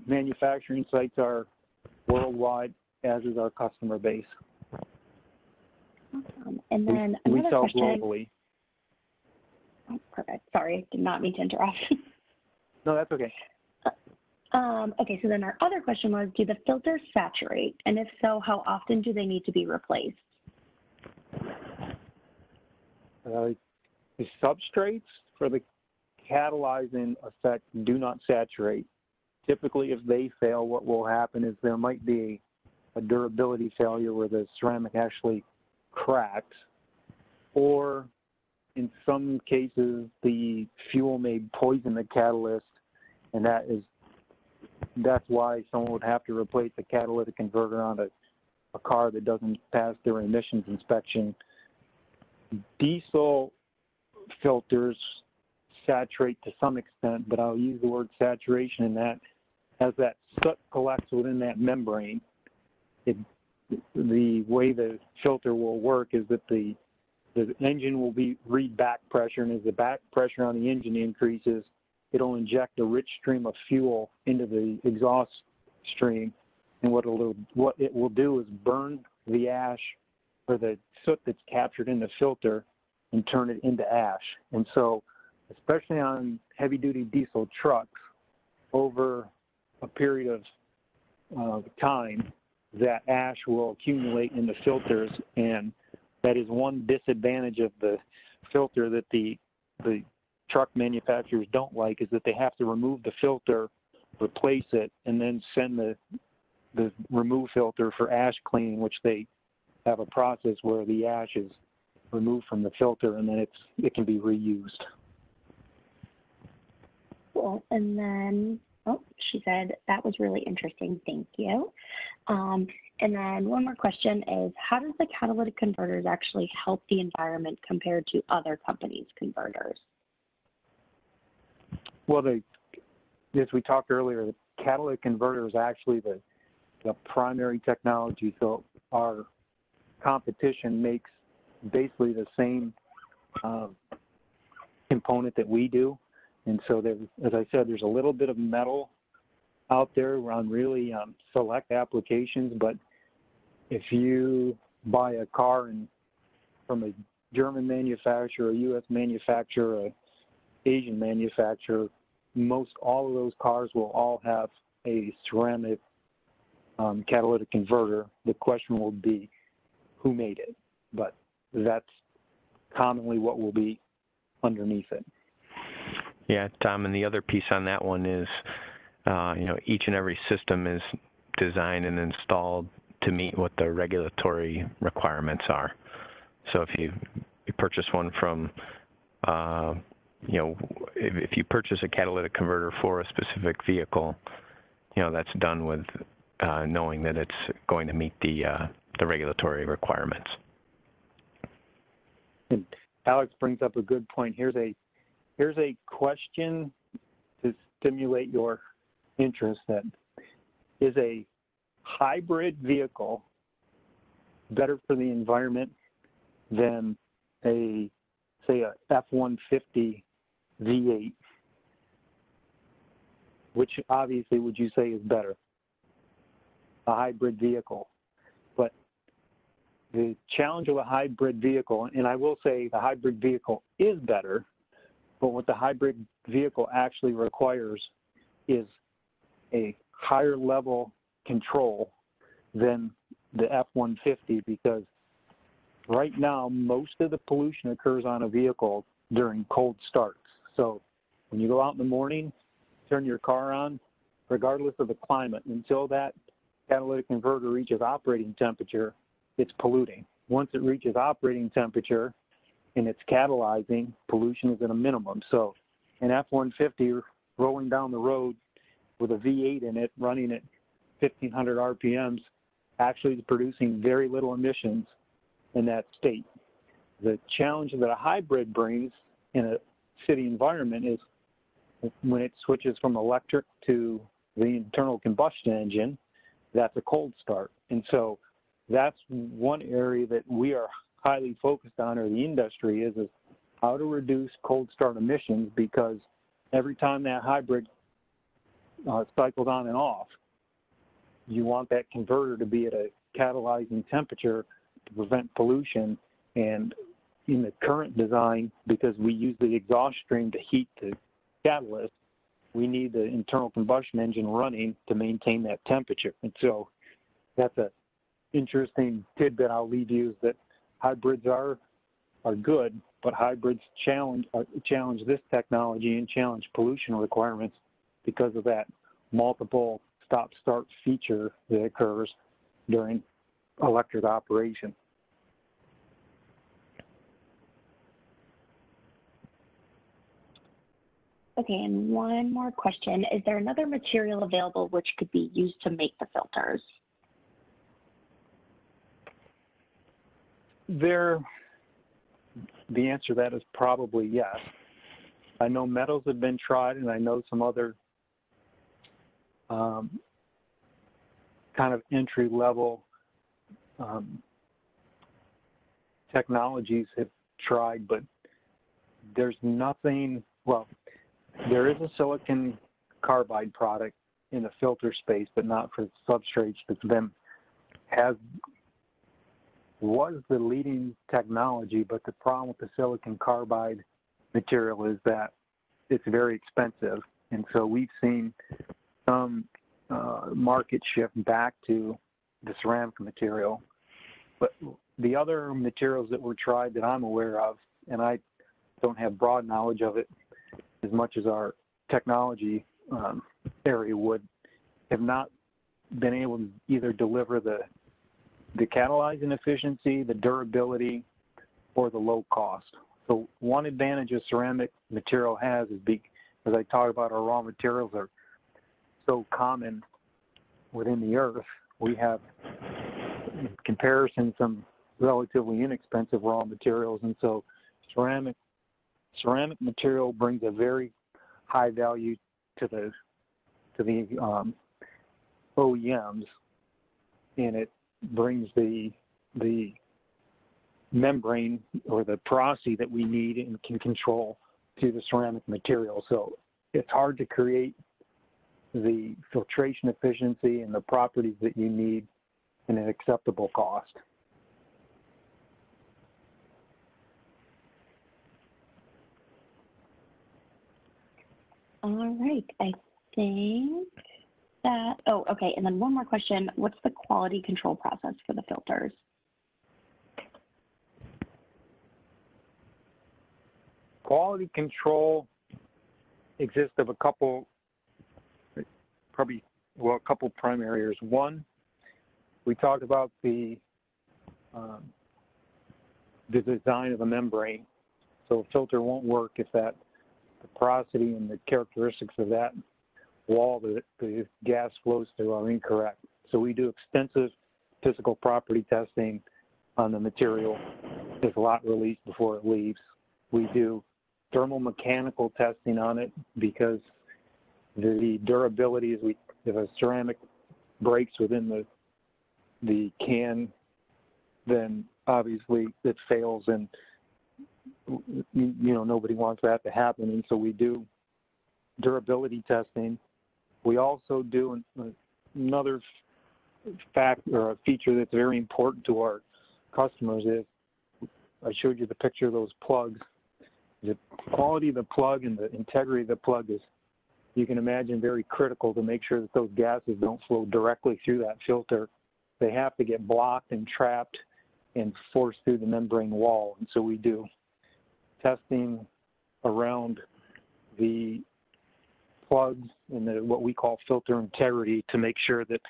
Speaker 3: manufacturing sites are worldwide, as is our customer base.
Speaker 1: Awesome. And then
Speaker 3: we
Speaker 1: another
Speaker 3: sell
Speaker 1: question.
Speaker 3: globally.
Speaker 1: Oh, perfect. Sorry, did not mean to interrupt.
Speaker 3: No, that's okay.
Speaker 1: Okay, so then our other question was, do the filters saturate? And if so, how often do they need to be replaced?
Speaker 3: The substrates for the catalyzing effect do not saturate. Typically, if they fail, what will happen is there might be a durability failure where the ceramic actually cracks, or in some cases, the fuel may poison the catalyst, and that's why someone would have to replace the catalytic converter on a car that doesn't pass their emissions inspection. Diesel filters saturate to some extent, but I'll use the word saturation in that as that soot collects within that membrane, the way the filter will work is that the engine will read back pressure, and as the back pressure on the engine increases, it'll inject a rich stream of fuel into the exhaust stream, and what it will do is burn the ash or the soot that's captured in the filter and turn it into ash. And so, especially on heavy-duty diesel trucks, over a period of time, that ash will accumulate in the filters, and that is one disadvantage of the filter that the truck manufacturers don't like, is that they have to remove the filter, replace it, and then send the remove filter for ash cleaning, which they have a process where the ash is removed from the filter and then it can be reused.
Speaker 1: Cool. And then, she said, that was really interesting. Thank you. And then one more question is, how does the catalytic converters actually help the environment compared to other companies' converters?
Speaker 3: Well, as we talked earlier, the catalytic converter is actually the primary technology. So our competition makes basically the same component that we do. And so, as I said, there's a little bit of metal out there around really select applications. But if you buy a car from a German manufacturer, a U.S. manufacturer, a Asian manufacturer, most all of those cars will all have a ceramic catalytic converter. The question will be who made it, but that's commonly what will be underneath it.
Speaker 2: Yeah, Tom, and the other piece on that one is, each and every system is designed and installed to meet what the regulatory requirements are. So if you purchase one from, if you purchase a catalytic converter for a specific vehicle, that's done with knowing that it's going to meet the regulatory requirements.
Speaker 3: And Alex brings up a good point. Here's a question to stimulate your interest. That is a hybrid vehicle better for the environment than say a F-150 V8? Which obviously would you say is better? A hybrid vehicle. But the challenge of a hybrid vehicle, and I will say the hybrid vehicle is better, but what the hybrid vehicle actually requires is a higher level control than the F-150, because right now most of the pollution occurs on a vehicle during cold starts. So when you go out in the morning, turn your car on, regardless of the climate, until that catalytic converter reaches operating temperature, it's polluting. Once it reaches operating temperature and it's catalyzing, pollution is at a minimum. So an F-150 rolling down the road with a V8 in it running at 1,500 RPMs actually is producing very little emissions in that state. The challenge that a hybrid brings in a city environment is when it switches from electric to the internal combustion engine, that's a cold start. And so that's one area that we are highly focused on, or the industry is how to reduce cold start emissions, because every time that hybrid cycles on and off, you want that converter to be at a catalyzing temperature to prevent pollution. And in the current design, because we use the exhaust stream to heat the catalyst, we need the internal combustion engine running to maintain that temperature. And so that's an interesting tidbit I'll leave you, is that hybrids are good, but hybrids challenge this technology and challenge pollution requirements because of that multiple stop-start feature that occurs during electric operation.
Speaker 1: Okay, and one more question. Is there another material available which could be used to make the filters?
Speaker 3: The answer to that is probably yes. I know metals have been tried, and I know some other kind of entry-level technologies have tried, but there's nothing, well, there is a silicon carbide product in the filter space, but not for substrates. That's was the leading technology, but the problem with the silicon carbide material is that it's very expensive. And so we've seen some market shift back to the ceramic material. But the other materials that were tried that I'm aware of, and I don't have broad knowledge of it as much as our technology area would, have not been able to either deliver the catalyzing efficiency, the durability, or the low cost. So one advantage a ceramic material has is, as I talk about, our raw materials are so common within the earth. We have, in comparison, some relatively inexpensive raw materials, and so ceramic material brings a very high value to the OEMs, and it brings the membrane or the porosity that we need and can control to the ceramic material. So it's hard to create the filtration efficiency and the properties that you need in an acceptable cost.
Speaker 1: All right, I think that, oh, okay, and then one more question. What's the quality control process for the filters?
Speaker 3: Quality control exists of a couple primary areas. One, we talked about the design of the membrane. So a filter won't work if the porosity and the characteristics of that wall that the gas flows through are incorrect. So we do extensive physical property testing on the material. There's a lot released before it leaves. We do thermomechanical testing on it because the durability is if a ceramic breaks within the can, then obviously it fails, and nobody wants that to happen. And so we do durability testing. We also do another fact or a feature that's very important to our customers is I showed you the picture of those plugs. The quality of the plug and the integrity of the plug is, you can imagine, very critical to make sure that those gases don't flow directly through that filter. They have to get blocked and trapped and forced through the membrane wall. And so we do testing around the plugs and what we call filter integrity to make sure that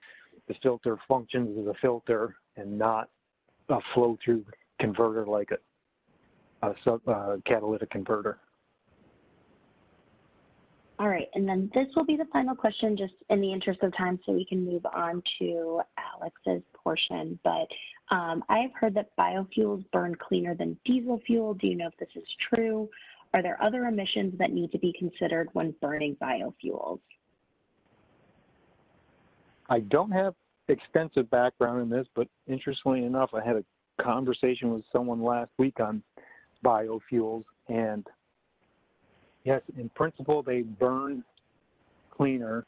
Speaker 3: the filter functions as a filter and not a flow-through converter like a catalytic converter.
Speaker 1: All right, and then this will be the final question just in the interest of time so we can move on to Alex's portion. But I've heard that biofuels burn cleaner than diesel fuel. Do you know if this is true? Are there other emissions that need to be considered when burning biofuels?
Speaker 3: I don't have extensive background in this, but interestingly enough, I had a conversation with someone last week on biofuels, and yes, in principle, they burn cleaner.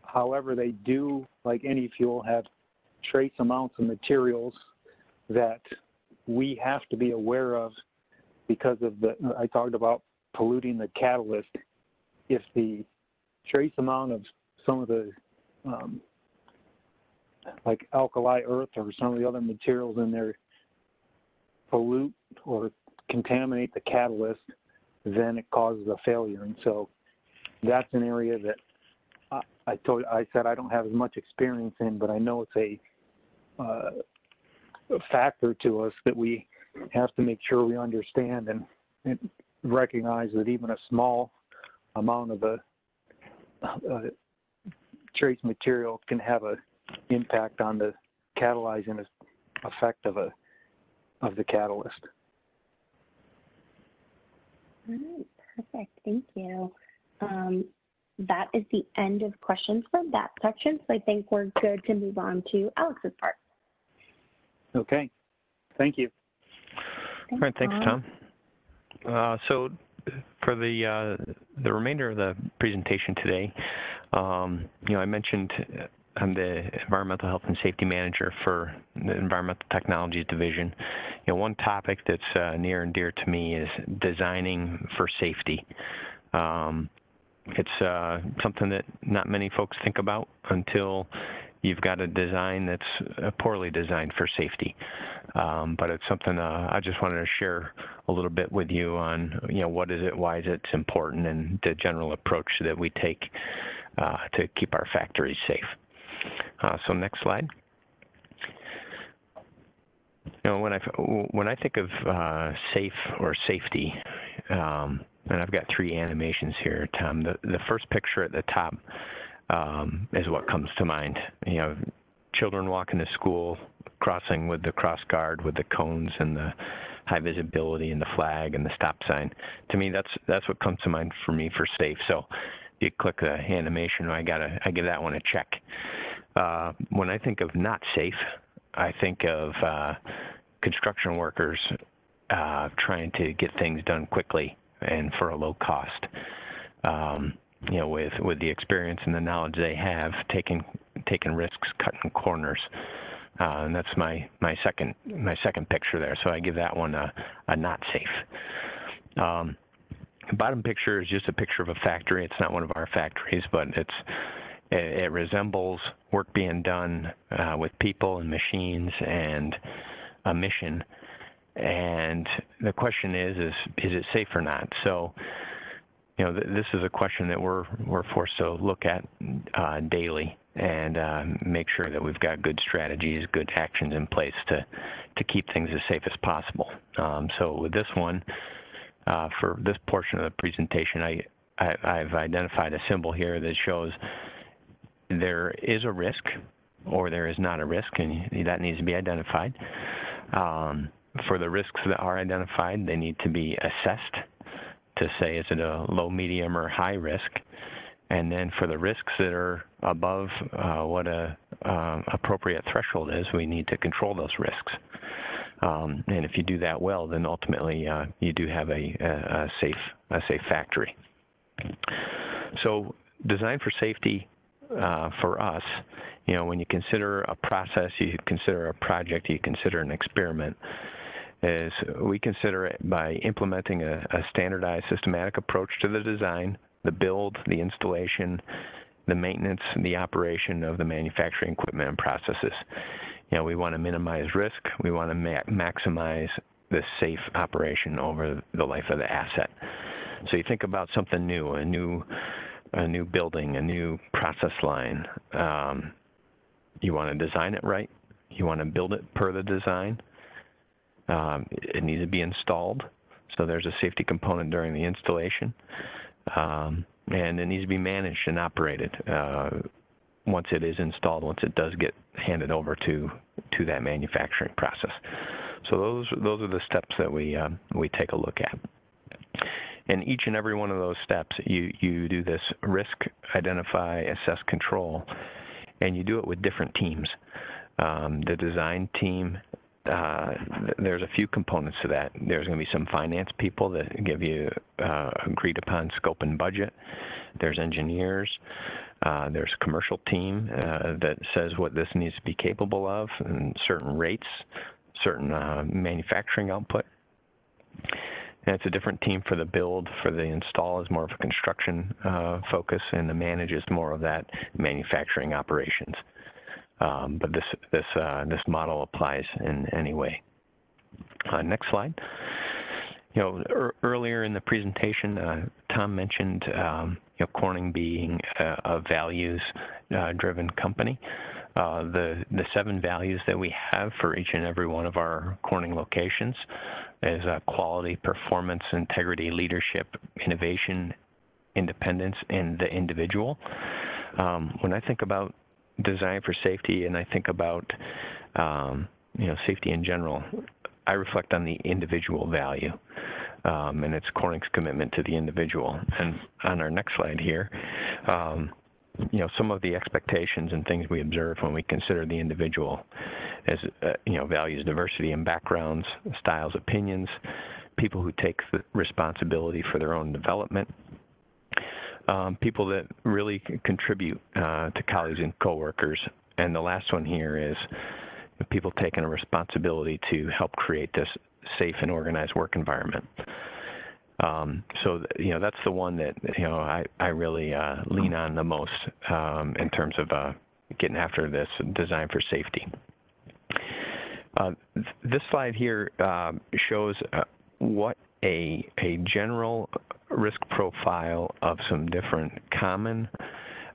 Speaker 3: However, they do, like any fuel, have trace amounts of materials that we have to be aware of because of I talked about polluting the catalyst. If the trace amount of some of the like alkali earth or some of the other materials in there pollute or contaminate the catalyst, then it causes a failure. And so that's an area that I said I don't have as much experience in, but I know it's a factor to us that we have to make sure we understand and recognize that even a small amount of the trace material can have an impact on the catalyzing effect of the catalyst.
Speaker 1: All right, perfect. Thank you. That is the end of questions for that section, so I think we're good to move on to Alex's part.
Speaker 3: Okay, thank you.
Speaker 2: All right, thanks, Tom. So for the remainder of the presentation today, I mentioned I'm the Environmental Health and Safety Manager for the Environmental Technologies Division. One topic that's near and dear to me is designing for safety. It's something that not many folks think about until you've got a design that's poorly designed for safety. But it's something I just wanted to share a little bit with you on, what is it, why is it important, and the general approach that we take to keep our factories safe. So next slide. When I think of safe or safety, and I've got three animations here, Tom. The first picture at the top is what comes to mind. Children walking to school, crossing with the cross guard, with the cones and the high visibility and the flag and the stop sign. To me, that's what comes to mind for me for safe. So you click the animation, I give that one a check. When I think of not safe, I think of construction workers trying to get things done quickly and for a low cost. With the experience and the knowledge they have, taking risks, cutting corners, and that's my second picture there. So I give that one a not safe. The bottom picture is just a picture of a factory. It's not one of our factories, but it resembles work being done with people and machines and a mission. And the question is it safe or not? So, this is a question that we're forced to look at daily and make sure that we've got good strategies, good actions in place to keep things as safe as possible. So with this one, for this portion of the presentation, I've identified a symbol here that shows there is a risk or there is not a risk, and that needs to be identified. For the risks that are identified, they need to be assessed to say, is it a low, medium, or high risk? And then for the risks that are above what a appropriate threshold is, we need to control those risks. And if you do that well, then ultimately you do have a safe factory. So design for safety for us, when you consider a process, you consider a project, you consider an experiment, is we consider it by implementing a standardized systematic approach to the design, the build, the installation, the maintenance, and the operation of the manufacturing equipment and processes. We want to minimize risk. We want to maximize the safe operation over the life of the asset. So you think about something new, a new building, a new process line. You want to design it right. You want to build it per the design. It needs to be installed, so there's a safety component during the installation, and it needs to be managed and operated once it is installed, once it does get handed over to that manufacturing process. So those are the steps that we take a look at. And each and every one of those steps, you do this risk, identify, assess, control, and you do it with different teams. The design team, there's a few components to that. There's going to be some finance people that give you agreed upon scope and budget. There's engineers. There's a commercial team that says what this needs to be capable of, and certain rates, certain manufacturing output. And it's a different team for the build. For the install is more of a construction focus, and the manage is more of that manufacturing operations. But this model applies in any way. Next slide. Earlier in the presentation, Tom mentioned Corning being a values-driven company. The 7 values that we have for each and every one of our Corning locations is quality, performance, integrity, leadership, innovation, independence, and the individual. When I think about design for safety and I think about safety in general, I reflect on the individual value, and it's Corning's commitment to the individual. And on our next slide here, some of the expectations and things we observe when we consider the individual as, values diversity in backgrounds, styles, opinions, people who take the responsibility for their own development, people that really contribute to colleagues and coworkers. And the last one here is people taking a responsibility to help create this safe and organized work environment. So that's the one that I really lean on the most in terms of getting after this design for safety. This slide here shows what a general risk profile of some different common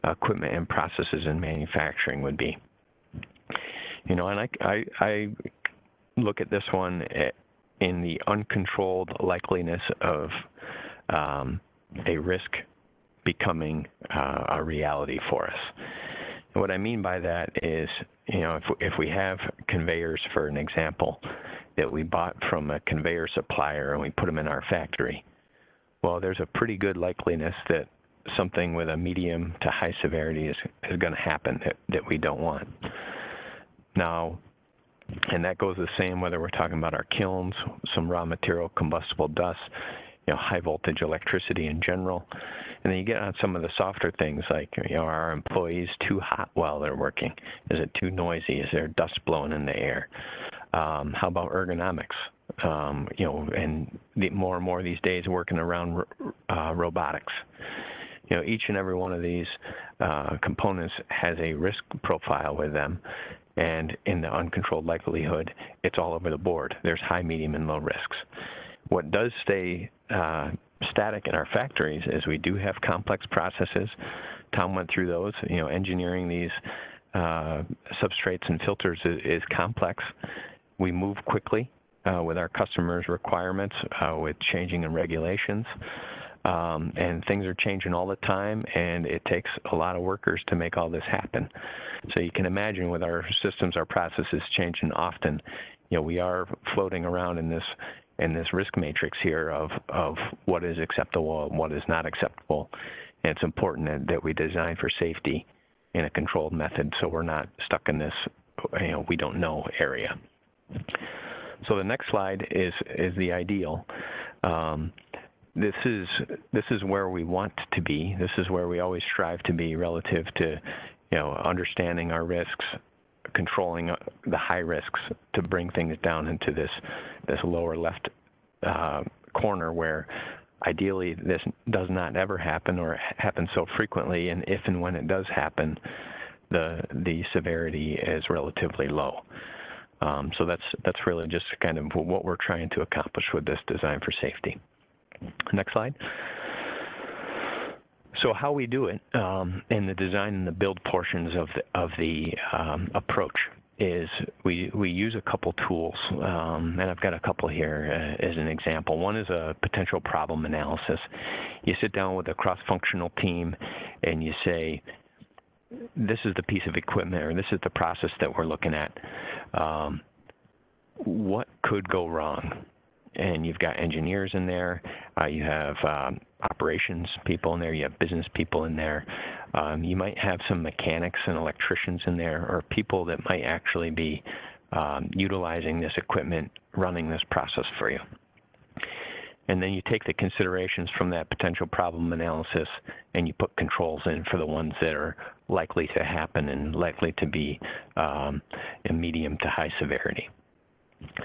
Speaker 2: equipment and processes in manufacturing would be. And I look at this one in the uncontrolled likeliness of a risk becoming a reality for us. And what I mean by that is, if we have conveyors, for an example, that we bought from a conveyor supplier and we put them in our factory, well, there's a pretty good likeliness that something with a medium to high severity is going to happen that we don't want. Now, and that goes the same whether we're talking about our kilns, some raw material, combustible dust, high voltage electricity in general. And then you get on some of the softer things like, are our employees too hot while they're working? Is it too noisy? Is there dust blowing in the air? How about ergonomics? and more and more these days working around robotics. Each and every one of these components has a risk profile with them, and in the uncontrolled likelihood, it's all over the board. There's high, medium, and low risks. What does stay static in our factories is we do have complex processes. Tom went through those. Engineering these substrates and filters is complex. We move quickly with our customers' requirements, with changing in regulations. And things are changing all the time, and it takes a lot of workers to make all this happen. So you can imagine with our systems, our processes changing often, we are floating around in this risk matrix here of what is acceptable and what is not acceptable. And it's important that we design for safety in a controlled method so we're not stuck in this we don't know area. So the next slide is the ideal. This is where we want to be. This is where we always strive to be relative to, understanding our risks, controlling the high risks to bring things down into this lower left corner where ideally this does not ever happen or happens so frequently, and if and when it does happen, the severity is relatively low. So that's really just kind of what we're trying to accomplish with this design for safety. Next slide. So how we do it in the design and the build portions of the approach is we use a couple tools, and I've got a couple here as an example. One is a potential problem analysis. You sit down with a cross-functional team and you say, this is the piece of equipment or this is the process that we're looking at. What could go wrong? And you've got engineers in there, you have operations people in there, you have business people in there, you might have some mechanics and electricians in there, or people that might actually be utilizing this equipment, running this process for you. And then you take the considerations from that potential problem analysis and you put controls in for the ones that are likely to happen and likely to be in medium to high severity.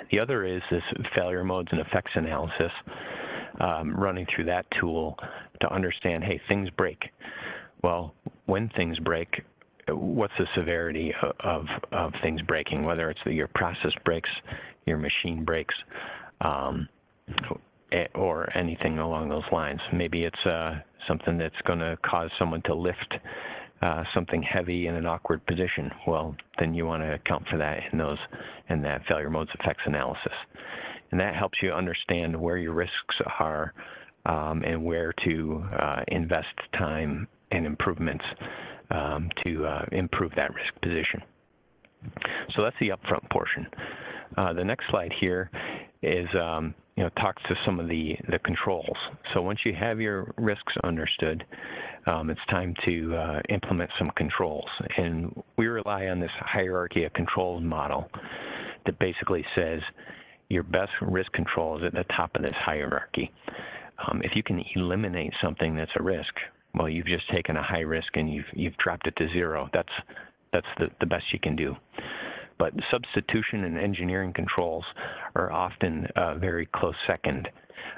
Speaker 2: The other is this failure modes and effects analysis, running through that tool to understand, hey, things break. Well, when things break, what's the severity of things breaking, whether it's your process breaks, your machine breaks, or anything along those lines. Maybe it's something that's going to cause someone to lift something heavy in an awkward position. Well, then you want to account for that in that failure modes effects analysis. And that helps you understand where your risks are and where to invest time and improvements to improve that risk position. So that's the upfront portion. The next slide here is talks to some of the controls. So once you have your risks understood, it's time to implement some controls. And we rely on this hierarchy of controls model that basically says your best risk control is at the top of this hierarchy. If you can eliminate something that's a risk, well, you've just taken a high risk and you've dropped it to zero. That's the best you can do. But substitution and engineering controls are often very close second.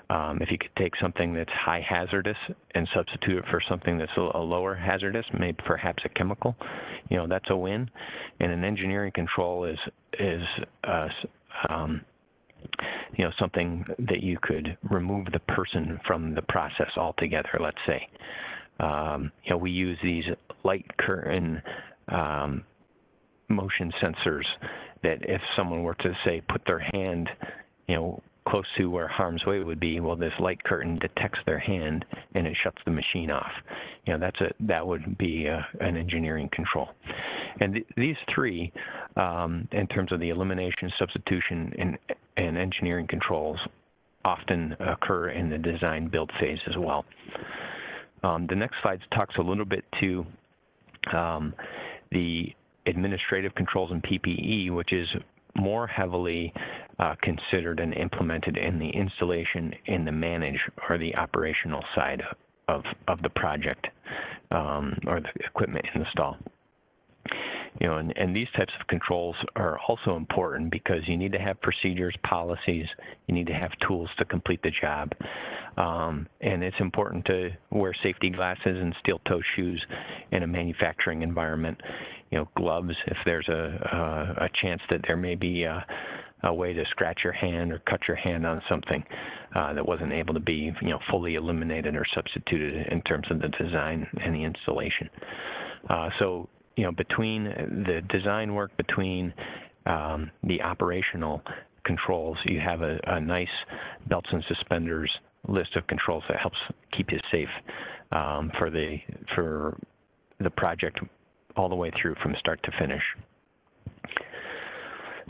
Speaker 2: If you could take something that's high hazardous and substitute it for something that's a lower hazardous, maybe perhaps a chemical, that's a win. And an engineering control is something that you could remove the person from the process altogether, let's say. We use these light curtain motion sensors that if someone were to say put their hand close to where harm's way would be, well, this light curtain detects their hand and it shuts the machine off. That would be an engineering control. And these three, in terms of the elimination, substitution, and engineering controls, often occur in the design build phase as well. The next slide talks a little bit to the administrative controls and PPE, which is more heavily considered and implemented in the installation, in the manage or the operational side of the project or the equipment install. And these types of controls are also important because you need to have procedures, policies, you need to have tools to complete the job. And it's important to wear safety glasses and steel-toe shoes in a manufacturing environment. Gloves if there's a chance that there may be a way to scratch your hand or cut your hand on something that wasn't able to be, fully eliminated or substituted in terms of the design and the installation. So, between the design work, between the operational controls, you have a nice belts and suspenders list of controls that helps keep you safe for the project all the way through from start to finish.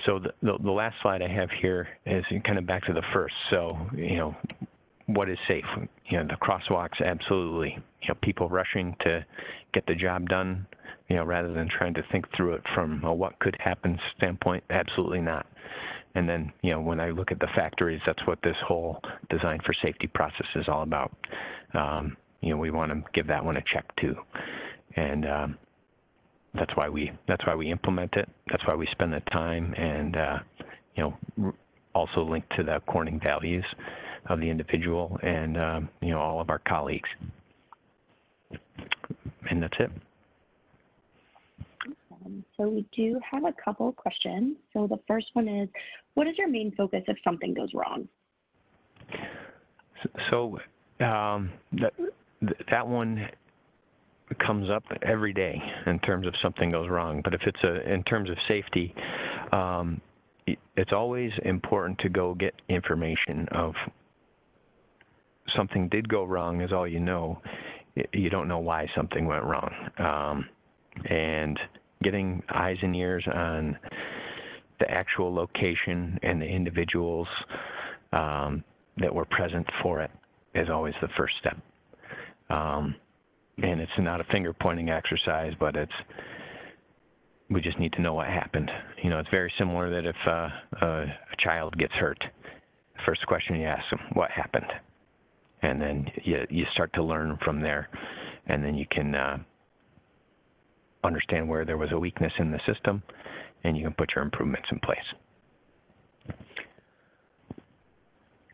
Speaker 2: So the last slide I have here is kind of back to the first. So, what is safe? The crosswalks, absolutely. People rushing to get the job done, rather than trying to think through it from a what could happen standpoint, absolutely not. And then, when I look at the factories, that's what this whole design for safety process is all about. We want to give that one a check too. And that's why we implement it. That's why we spend the time and, also link to the Corning values of the individual and, all of our colleagues. And that's it.
Speaker 1: So we do have a couple of questions. So the first one is, what is your main focus if something goes wrong?
Speaker 2: So that one comes up every day in terms of something goes wrong. But if it's in terms of safety, it's always important to go get information of something did go wrong is all you know. You don't know why something went wrong. And getting eyes and ears on the actual location and the individuals that were present for it is always the first step. And it's not a finger-pointing exercise, but we just need to know what happened. It's very similar that if a child gets hurt, the first question you ask them, what happened? And then you start to learn from there, and then you can understand where there was a weakness in the system, and you can put your improvements in place.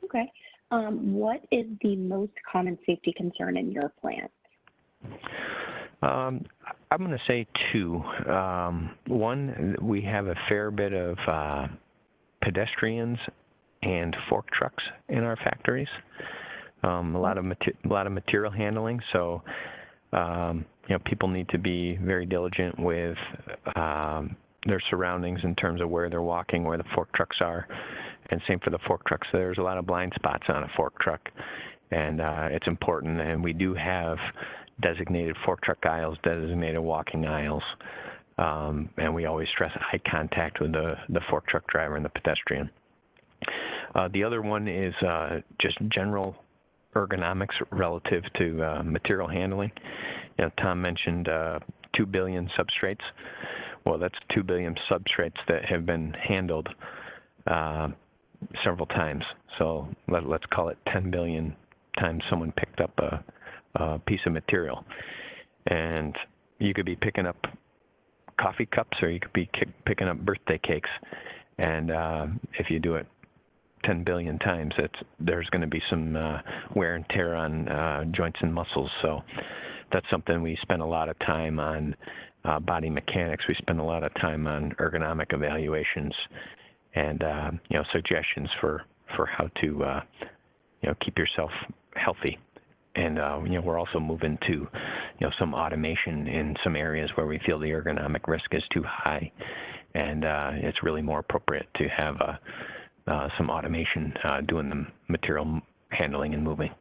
Speaker 1: Okay. What is the most common safety concern in your plant?
Speaker 2: I'm going to say two. One, we have a fair bit of pedestrians and fork trucks in our factories. A lot of material handling. So, people need to be very diligent with their surroundings in terms of where they're walking, where the fork trucks are, and same for the fork trucks. There's a lot of blind spots on a fork truck, and it's important. And we do have designated fork truck aisles, designated walking aisles, and we always stress eye contact with the fork truck driver and the pedestrian. The other one is just general ergonomics relative to material handling. Tom mentioned 2 billion substrates. Well, that's 2 billion substrates that have been handled several times. So let's call it 10 billion times someone picked up a piece of material. And you could be picking up coffee cups, or you could be picking up birthday cakes. And if you do it 10 billion times, there's going to be some wear and tear on joints and muscles. So that's something we spend a lot of time on. Body mechanics. We spend a lot of time on ergonomic evaluations and suggestions for how to keep yourself healthy. And we're also moving to some automation in some areas where we feel the ergonomic risk is too high, and it's really more appropriate to have some automation doing the material handling and moving.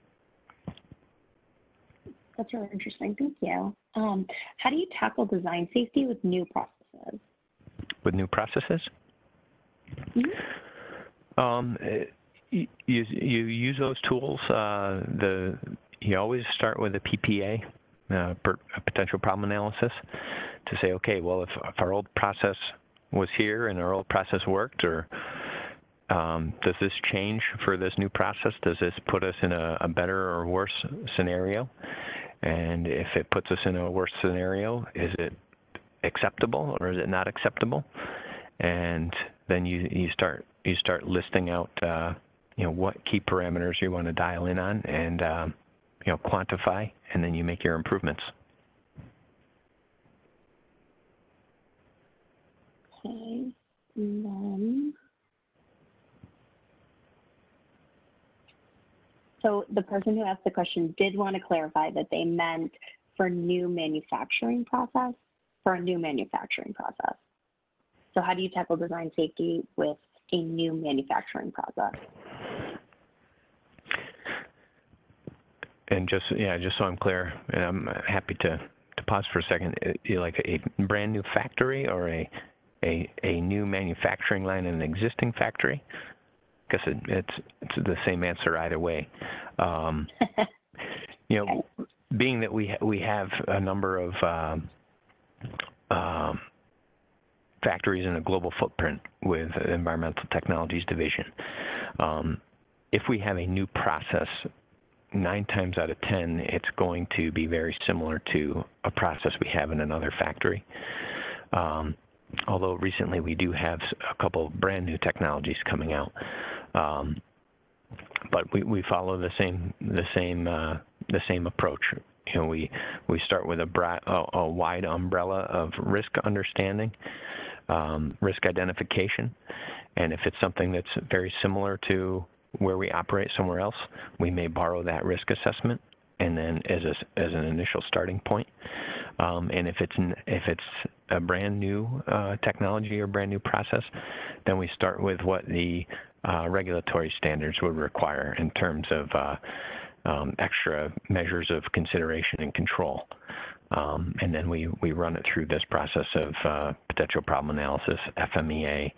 Speaker 1: That's really interesting. Thank you. How do you tackle design safety with new processes?
Speaker 2: With new processes?
Speaker 1: Mm-hmm.
Speaker 2: You use those tools. You always start with a PPA, a potential problem analysis, to say, okay, well, if our old process was here and our old process worked, or does this change for this new process? Does this put us in a better or worse scenario? And if it puts us in a worse scenario, is it acceptable or is it not acceptable? And then you start listing out what key parameters you want to dial in on and quantify, and then you make your improvements.
Speaker 1: Okay, and then, so the person who asked the question did want to clarify that they meant for new manufacturing process, for a new manufacturing process. So how do you tackle design safety with a new manufacturing process?
Speaker 2: And just so I'm clear, and I'm happy to pause for a second, like a brand new factory or a new manufacturing line in an existing factory? Because it's the same answer either way. Being that we have a number of factories in a global footprint with the Environmental Technologies Division, if we have a new process, 9 times out of 10, it's going to be very similar to a process we have in another factory. Although recently we do have a couple of brand new technologies coming out, but we follow the same approach. We start with a wide umbrella of risk understanding, risk identification, and if it's something that's very similar to where we operate somewhere else, we may borrow that risk assessment and then as an initial starting point. And if it's a brand new technology or brand new process, then we start with what the regulatory standards would require in terms of extra measures of consideration and control. And then we run it through this process of potential problem analysis, FMEA.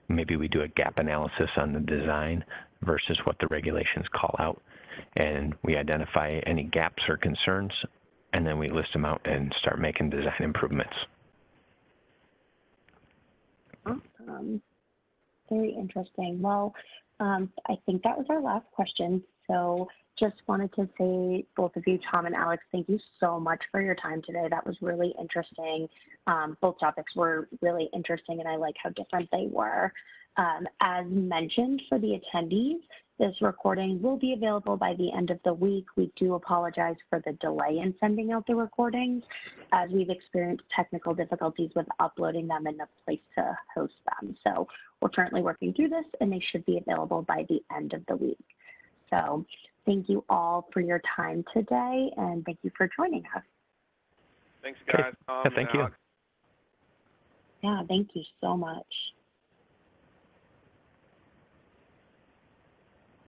Speaker 2: Maybe we do a gap analysis on the design versus what the regulations call out. And we identify any gaps or concerns, and then we list them out and start making design improvements.
Speaker 1: Awesome. Very interesting. Well, I think that was our last question. So just wanted to say, both of you, Tom and Alex, thank you so much for your time today. That was really interesting. Both topics were really interesting, and I like how different they were. As mentioned, for the attendees, this recording will be available by the end of the week. We do apologize for the delay in sending out the recordings, as we've experienced technical difficulties with uploading them in a place to host them. So we're currently working through this, and they should be available by the end of the week. So thank you all for your time today, and thank you for joining us.
Speaker 4: Thanks, guys.
Speaker 2: Thank you.
Speaker 1: Yeah, thank you so much.